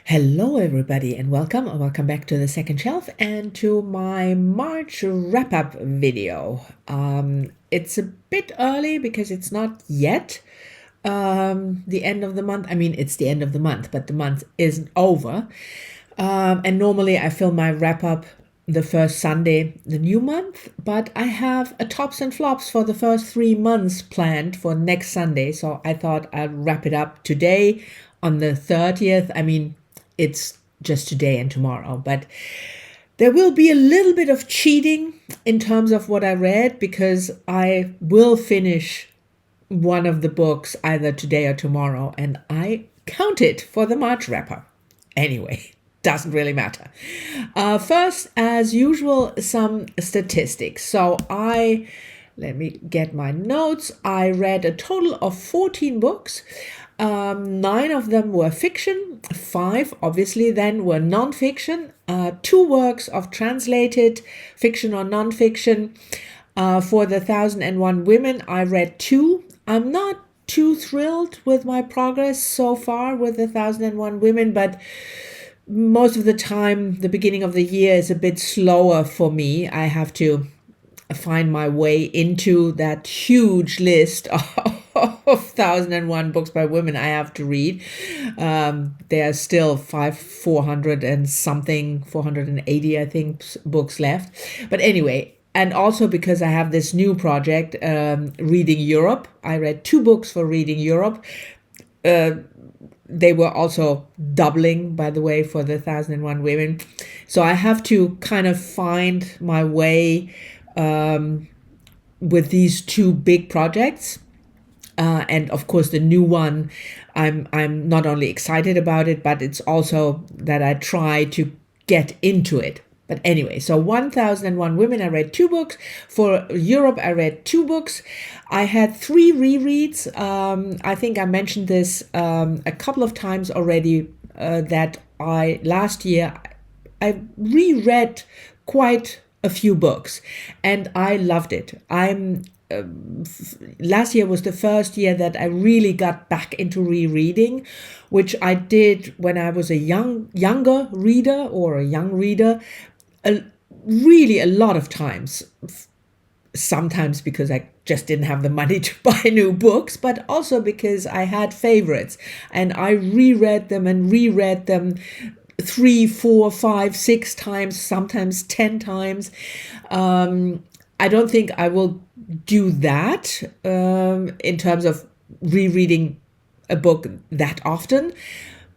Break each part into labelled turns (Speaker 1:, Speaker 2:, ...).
Speaker 1: Hello, everybody, and welcome back to the second shelf and to my March wrap-up video. It's a bit early because it's not yet the end of the month. I mean, it's the end of the month, but the month isn't over. And normally I film my wrap-up the first Sunday, the new month, but I have a tops and flops for the first 3 months planned for next Sunday. So I thought I'd wrap it up today on the 30th. I mean, it's just today and tomorrow, but there will be a little bit of cheating in terms of what I read because I will finish one of the books either today or tomorrow, and I count it for the March wrapper. Anyway, doesn't really matter. First, as usual, some statistics. So let me get my notes. I read a total of 14 books. 9 of them were fiction, 5 obviously then were non-fiction, 2 works of translated fiction or non-fiction. For the 1001 Women, I read 2. I'm not too thrilled with my progress so far with the 1001 Women, but most of the time, the beginning of the year is a bit slower for me. I have to find my way into that huge list of 1001 books by women I have to read. There are still 400 and something, 480, I think, books left. But anyway, and also because I have this new project, Reading Europe. I read 2 books for Reading Europe. They were also doubling, by the way, for the 1001 Women. So I have to kind of find my way with these 2 big projects. And of course, the new one, I'm not only excited about it, but it's also that I try to get into it. But anyway, so 1001 Women, I read 2 books. For Europe, I read 2 books. I had 3 rereads. I think I mentioned this a couple of times already, that last year I reread quite a few books, and I loved it. Last year was the first year that I really got back into rereading, which I did when I was a younger reader or a young reader, really a lot of times. Sometimes because I just didn't have the money to buy new books, but also because I had favorites, and I reread them and reread them 3, 4, 5, 6 times, sometimes 10 times. I don't think I will do that in terms of rereading a book that often.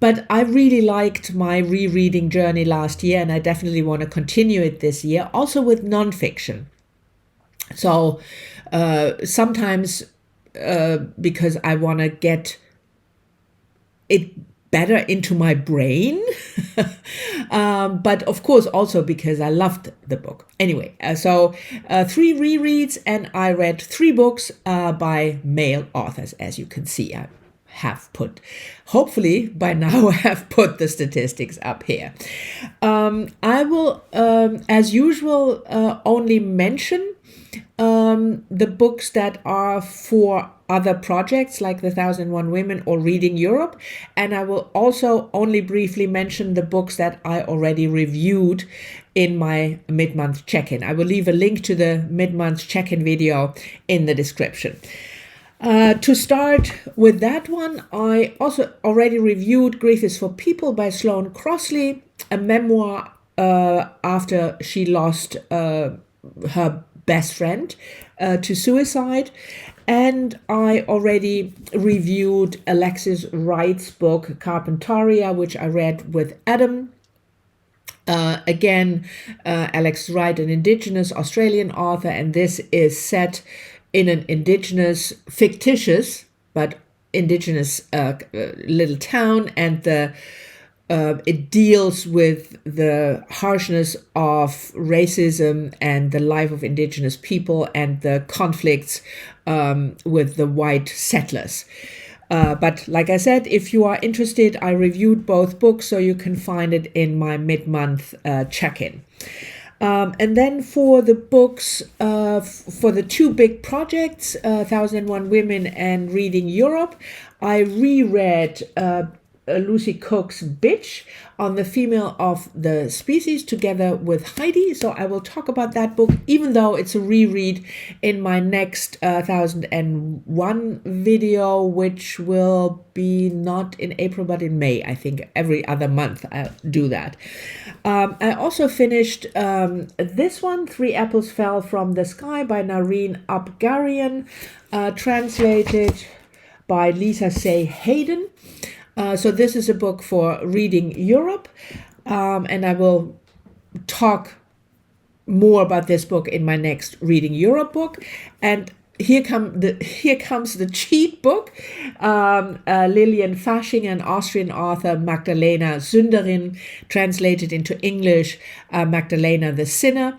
Speaker 1: But I really liked my rereading journey last year, and I definitely want to continue it this year, also with nonfiction. So sometimes because I want to get it better into my brain, but of course also because I loved the book. Anyway, so 3 rereads, and I read 3 books by male authors, as you can see. I have put, hopefully by now, I have put the statistics up here. I will, as usual, only mention the books that are for other projects like the 1001 Women or Reading Europe, and I will also only briefly mention the books that I already reviewed in my mid-month check-in. I will leave a link to the mid-month check-in video in the description. To start with that one, I also already reviewed Grief is for People by Sloane Crossley, a memoir after she lost her best friend to suicide. And I already reviewed Alexis Wright's book, Carpentaria, which I read with Adam. Again, Alex Wright, an Indigenous Australian author, and this is set in an Indigenous, fictitious, but Indigenous little town, and it deals with the harshness of racism and the life of Indigenous people and the conflicts with the white settlers. But like I said, if you are interested, I reviewed both books, so you can find it in my mid-month check-in. And then for the books, for the 2 big projects, 1001 Women and Reading Europe, I reread Lucy Cook's Bitch on the female of the species together with Heidi. So I will talk about that book, even though it's a reread, in my next 1001 video, which will be not in April but in May. I think every other month I'll do that. I also finished this one, Three Apples Fell from the Sky by Nareen Abgarian, translated by Lisa Say Hayden. So this is a book for reading Europe, and I will talk more about this book in my next Reading Europe book. And here comes the cheat book. Lilian Fasching, an Austrian author, Magdalena Sünderin, translated into English, Magdalena the Sinner,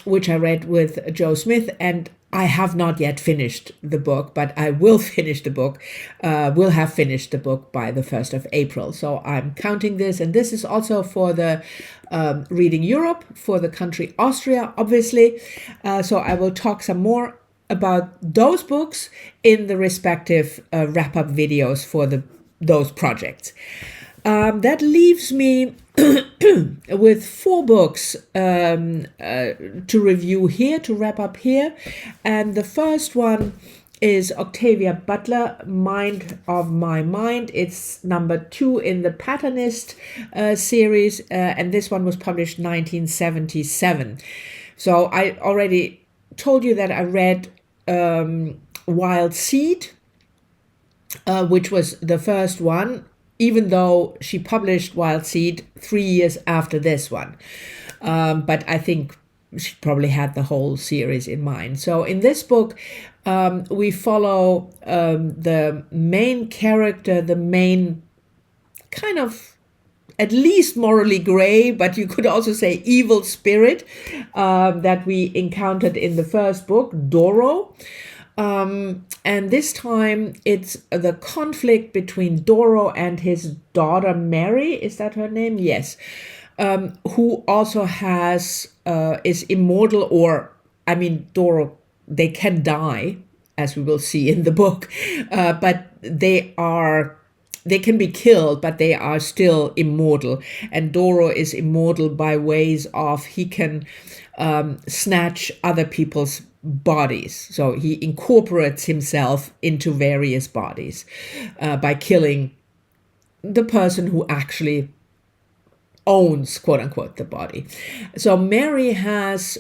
Speaker 1: which I read with Joe Smith, and I have not yet finished the book, but I will finish the book, will have finished the book by the 1st of April. So I'm counting this, and this is also for the Reading Europe, for the country Austria, obviously. So I will talk some more about those books in the respective wrap-up videos for those projects. That leaves me with 4 books to review here, to wrap up here. And the first one is Octavia Butler, Mind of My Mind. It's number 2 in the Patternist series, and this one was published 1977. So I already told you that I read Wild Seed, which was the first one, even though she published Wild Seed 3 years after this one. But I think she probably had the whole series in mind. So in this book, we follow the main character, the main kind of at least morally gray, but you could also say evil spirit that we encountered in the first book, Doro. And this time it's the conflict between Doro and his daughter Mary. Is that her name? Yes. Who also is immortal, or, I mean, Doro, they can die, as we will see in the book, but they can be killed, but they are still immortal. And Doro is immortal by ways of he can snatch other people's bodies. So he incorporates himself into various bodies by killing the person who actually owns, quote unquote, the body. So Mary has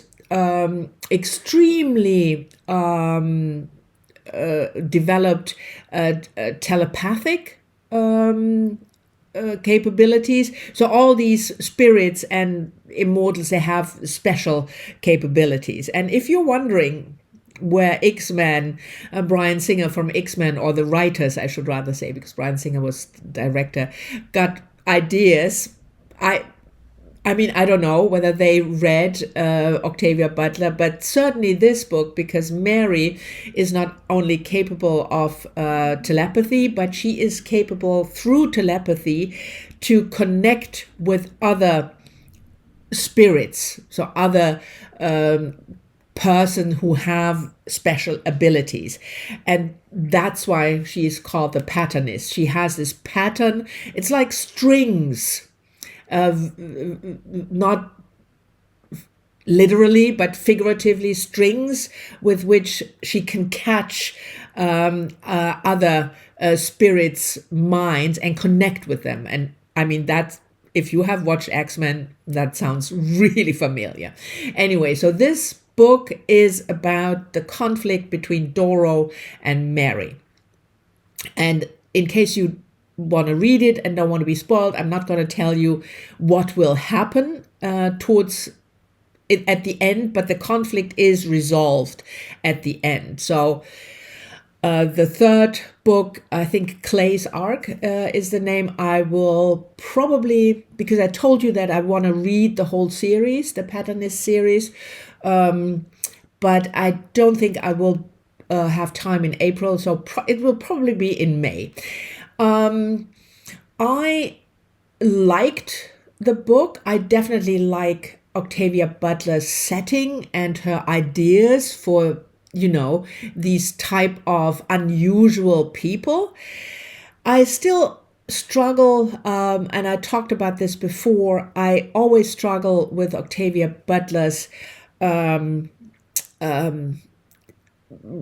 Speaker 1: extremely developed telepathic capabilities. So all these spirits and immortals, they have special capabilities. And if you're wondering where X-Men, Bryan Singer from X-Men, or the writers, I should rather say, because Bryan Singer was director, got ideas, I mean, I don't know whether they read Octavia Butler, but certainly this book, because Mary is not only capable of telepathy, but she is capable through telepathy to connect with other spirits, so other person who have special abilities. And that's why she is called the patternist. She has this pattern. It's like strings, not literally, but figuratively, strings with which she can catch other spirits' minds and connect with them. And I mean, that's, if you have watched X-Men, that sounds really familiar. Anyway, so this book is about the conflict between Doro and Mary. And in case you want to read it and don't want to be spoiled, I'm not going to tell you what will happen towards it at the end, but the conflict is resolved at the end. So the third book, I think Clay's Ark is the name. I will probably, because I told you that I want to read the whole series, the Patternist series, but I don't think I will have time in April, so it will probably be in May. I liked the book. I definitely like Octavia Butler's setting and her ideas for, you know, these type of unusual people. I still struggle, and I talked about this before, I always struggle with Octavia Butler's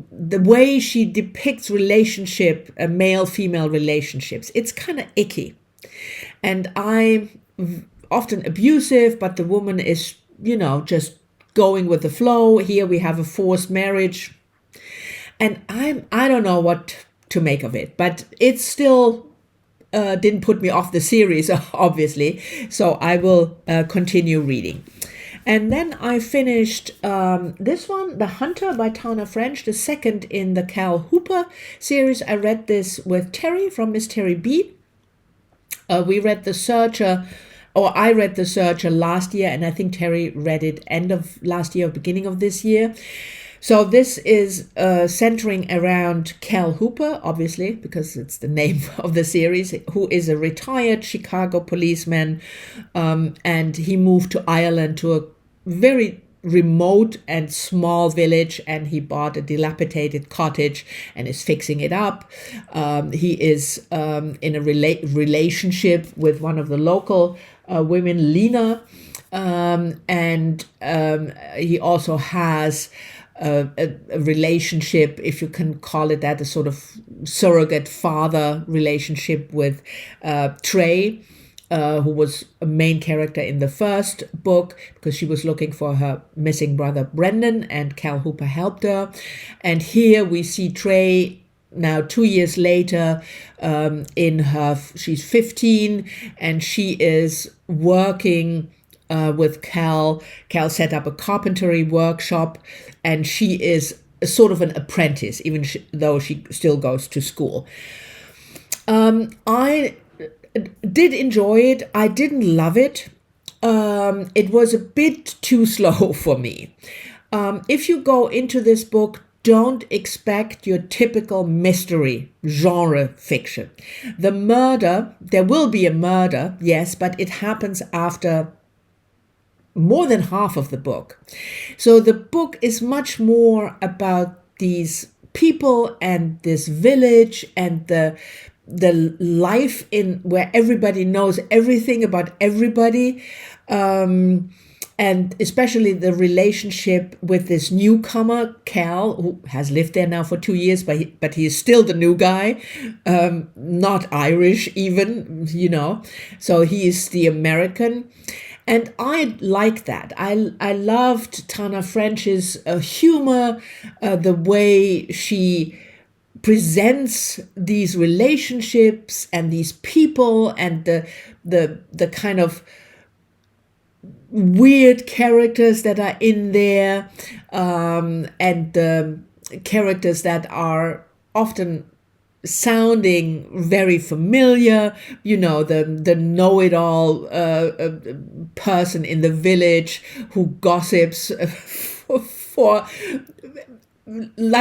Speaker 1: the way she depicts relationship, male-female relationships. It's kind of icky. And I'm often abusive, but the woman is, just going with the flow. Here we have a forced marriage. And I don't know what to make of it, but it still didn't put me off the series, obviously. So I will continue reading. And then I finished this one, The Hunter by Tana French, the second in the Cal Hooper series. I read this with Terry from MsTerriB. We read The Searcher, or I read The Searcher last year, and I think Terry read it end of last year or beginning of this year. So this is centering around Cal Hooper, obviously, because it's the name of the series, who is a retired Chicago policeman, and he moved to Ireland, to a very remote and small village, and he bought a dilapidated cottage and is fixing it up. He is in a relationship with one of the local women, Lena, and he also has a relationship, if you can call it that, a sort of surrogate father relationship with Trey, who was a main character in the first book, because she was looking for her missing brother Brendan, and Cal Hooper helped her. And here we see Trey now 2 years later, she's 15, and she is working with Cal. Cal set up a carpentry workshop, and she is sort of an apprentice, even though she still goes to school. I did enjoy it. I didn't love it. It was a bit too slow for me. If you go into this book, don't expect your typical mystery genre fiction. The murder, there will be a murder, yes, but it happens after more than half of the book. So the book is much more about these people and this village and the life in where everybody knows everything about everybody, and especially the relationship with this newcomer, Cal, who has lived there now for 2 years, but he is still the new guy, not Irish even, so he is the American. And I like that. I loved Tana French's humor, the way she presents these relationships and these people, and the kind of weird characters that are in there, and the characters that are often sounding very familiar, the know-it-all person in the village who gossips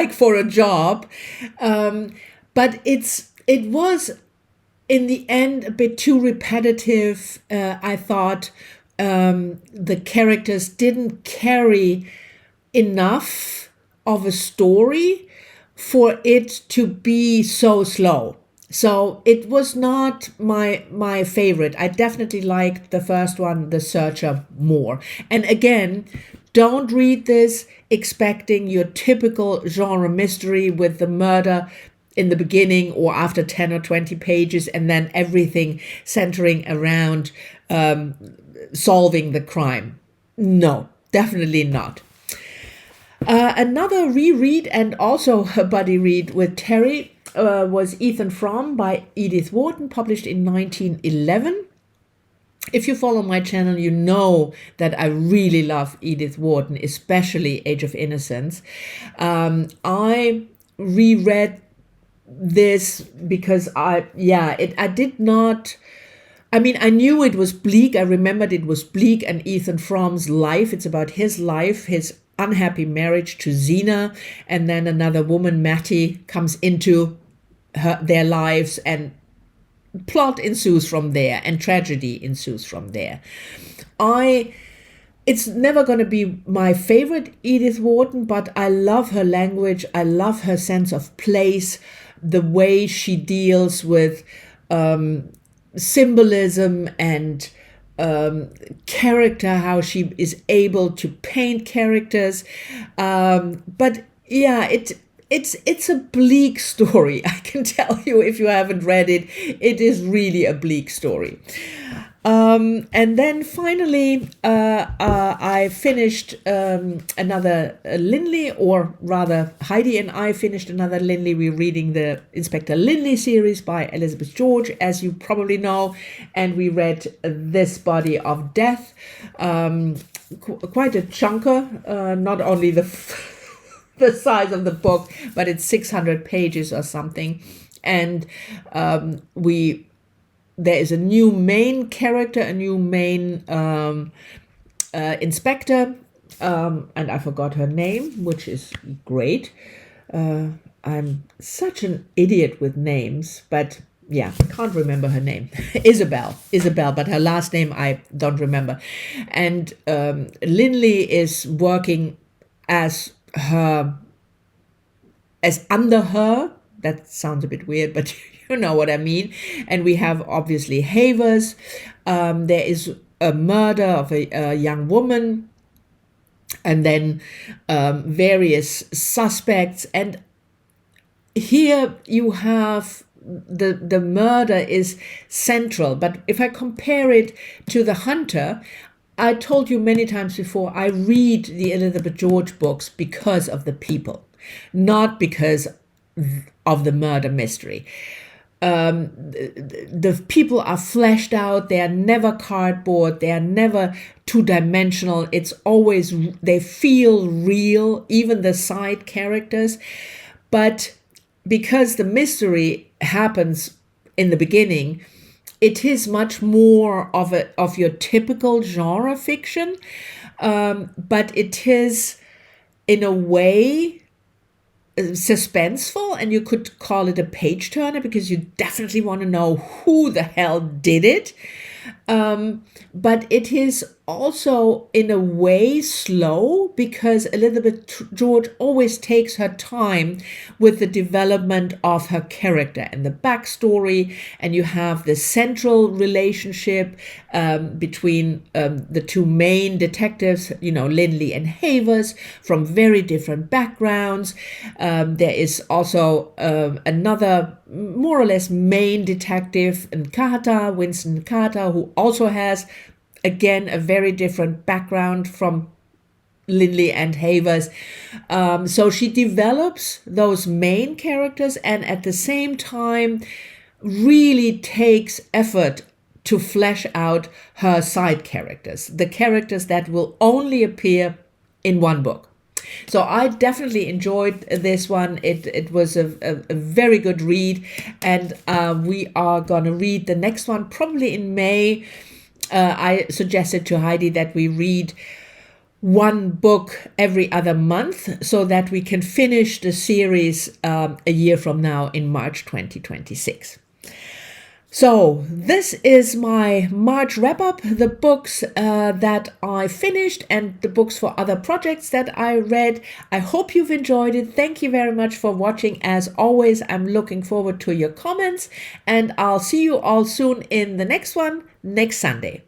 Speaker 1: for a job, but it was in the end a bit too repetitive. I thought the characters didn't carry enough of a story for it to be so slow. So it was not my favorite. I definitely liked the first one, The Searcher, more. And again, don't read this expecting your typical genre mystery with the murder in the beginning or after 10 or 20 pages, and then everything centering around solving the crime. No, definitely not. Another reread and also a buddy read with Terry was Ethan Frome by Edith Wharton, published in 1911. If you follow my channel, you know that I really love Edith Wharton, especially Age of Innocence. I reread this because I knew it was bleak. I remembered it was bleak, and Ethan Frome's life. It's about his life, his unhappy marriage to Zena, and then another woman, Mattie, comes into their lives, and plot ensues from there, and tragedy ensues from there. It's never going to be my favorite Edith Wharton, but I love her language. I love her sense of place, the way she deals with symbolism and character, how she is able to paint characters. But yeah, it's a bleak story. I can tell you, if you haven't read it, it is really a bleak story. And then finally, I finished another Linley, or rather Heidi and I finished another Linley. We're reading the Inspector Linley series by Elizabeth George, as you probably know, and we read This Body of Death. Quite a chunker, not only the the size of the book, but it's 600 pages or something. And there is a new main character, a new main inspector, and I forgot her name, which is great. I'm such an idiot with names, but yeah, can't remember her name. Isabel, but her last name I don't remember. And Linley is working as under her. That sounds a bit weird, but you know what I mean. And we have obviously Havers. There is a murder of a young woman, and then various suspects. And here you have the murder is central. But if I compare it to The Hunter, I told you many times before, I read the Elizabeth George books because of the people, not because of the murder mystery. The people are fleshed out. They are never cardboard. They are never two-dimensional. It's always, they feel real, even the side characters. But because the mystery happens in the beginning, it is much more of your typical genre fiction, but it is in a way suspenseful, and you could call it a page turner, because you definitely want to know who the hell did it. But it is also in a way slow, because Elizabeth George always takes her time with the development of her character and the backstory, and you have the central relationship between the two main detectives, Linley and Havers, from very different backgrounds. There is also another more or less main detective, Winston Carter, who also has, again, a very different background from Linley and Havers. So she develops those main characters, and at the same time really takes effort to flesh out her side characters, the characters that will only appear in one book. So I definitely enjoyed this one. It was a very good read, and we are going to read the next one probably in May. I suggested to Heidi that we read one book every other month, so that we can finish the series a year from now in March 2026. So this is my March wrap-up, the books that I finished and the books for other projects that I read. I hope you've enjoyed it. Thank you very much for watching. As always, I'm looking forward to your comments, and I'll see you all soon in the next one, next Sunday.